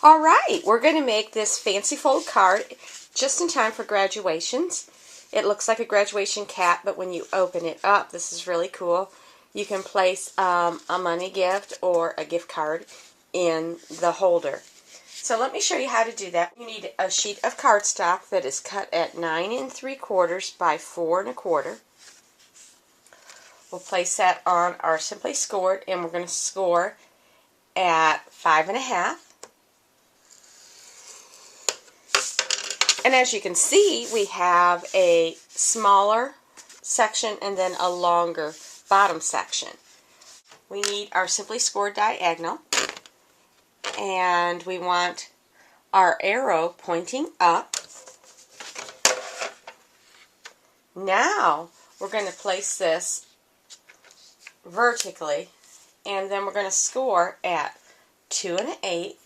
Alright, we're going to make this fancy fold card just in time for graduations. It looks like a graduation cap, but when you open it up, this is really cool. You can place a money gift or a gift card in the holder. So let me show you how to do that. You need a sheet of cardstock that is cut at 9 3/4 by 4 1/4. We'll place that on our Simply Scored, and we're going to score at 5 1/2. And as you can see, we have a smaller section and then a longer bottom section. We need our Simply Scored diagonal, and we want our arrow pointing up. Now we're going to place this vertically, and then we're going to score at 2 1/8.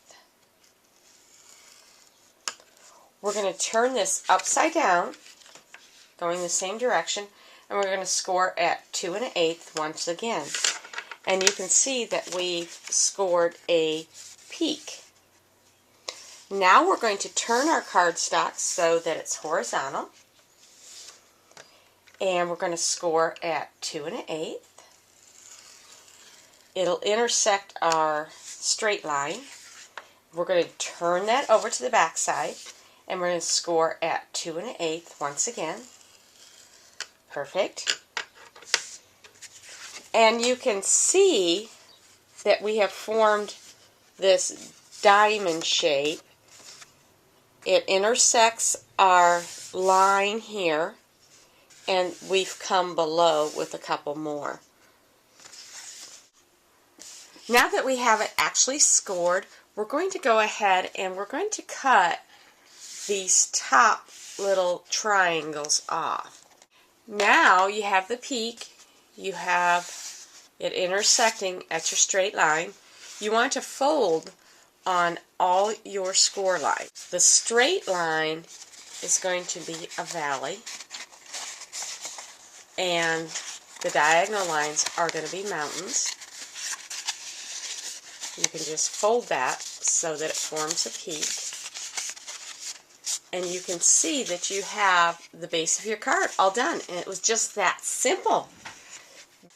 We're going to turn this upside down, going the same direction, and we're going to score at 2 1/8 once again. And you can see that we've scored a peak. Now we're going to turn our cardstock so that it's horizontal, and we're going to score at 2 1/8. It'll intersect our straight line. We're going to turn that over to the back side, and we're going to score at 2 1/8 once again. Perfect. And you can see that we have formed this diamond shape. It intersects our line here, and we've come below with a couple more. Now that we have it actually scored, we're going to go ahead and we're going to cut these top little triangles off. Now you have the peak, you have it intersecting at your straight line. You want to fold on all your score lines. The straight line is going to be a valley, and the diagonal lines are going to be mountains. You can just fold that so that it forms a peak. And you can see that you have the base of your card all done. And it was just that simple.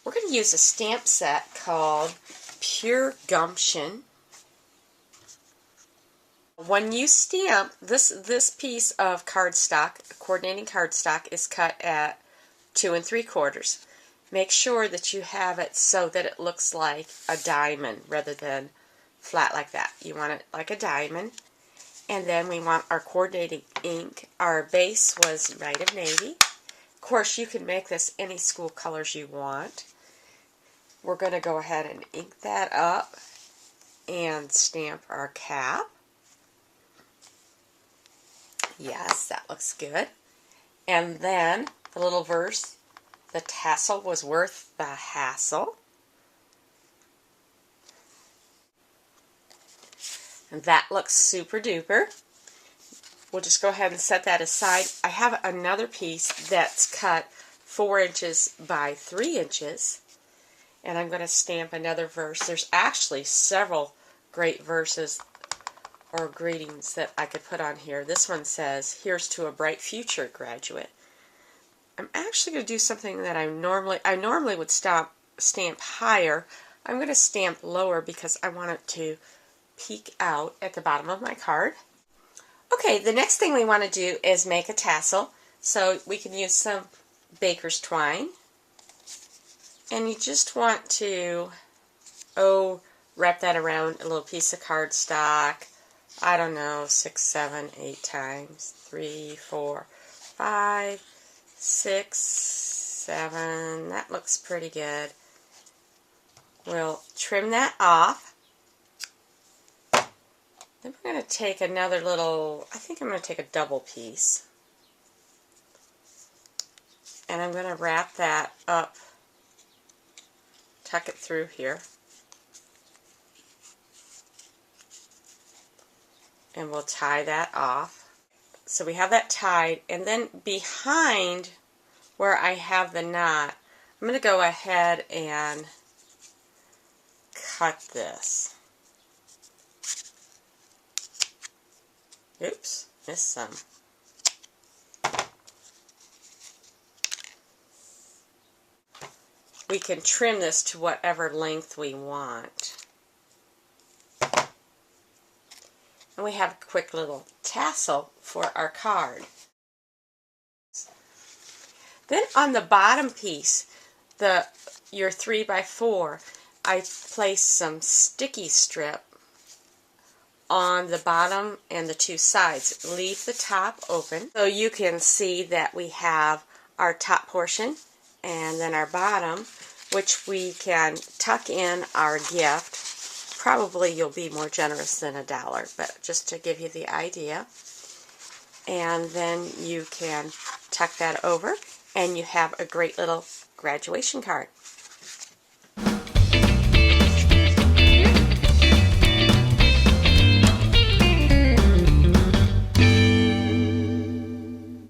We're going to use a stamp set called Pure Gumption. When you stamp, this piece of cardstock, coordinating cardstock, is cut at 2 3/4. Make sure that you have it so that it looks like a diamond rather than flat like that. You want it like a diamond. And then we want our coordinating ink. Our base was Right of Navy. Of course, you can make this any school colors you want. We're going to go ahead and ink that up and stamp our cap. Yes, that looks good. And then the little verse, the tassel was worth the hassle. And that looks super duper. We'll just go ahead and set that aside. I have another piece that's cut 4 inches by 3 inches. And I'm going to stamp another verse. There's actually several great verses or greetings that I could put on here. This one says, "Here's to a bright future, graduate." I'm actually going to do something that I normally would stamp higher. I'm going to stamp lower because I want it to peek out at the bottom of my card. Okay, the next thing we want to do is make a tassel. So we can use some baker's twine. And you just want to, wrap that around a little piece of cardstock. I don't know, 6, 7, 8 times. 3, 4, 5, 6, 7. That looks pretty good. We'll trim that off. Then we're going to take another little, I think I'm going to take a double piece. And I'm going to wrap that up, tuck it through here. And we'll tie that off. So we have that tied, and then behind where I have the knot, I'm going to go ahead and cut this. Oops, missed some. We can trim this to whatever length we want. And we have a quick little tassel for our card. Then on the bottom piece, your 3x4, I placed some sticky strip on the bottom and the two sides. Leave the top open so you can see that we have our top portion and then our bottom, which we can tuck in our gift. Probably you'll be more generous than $1, but just to give you the idea. And then you can tuck that over and you have a great little graduation card.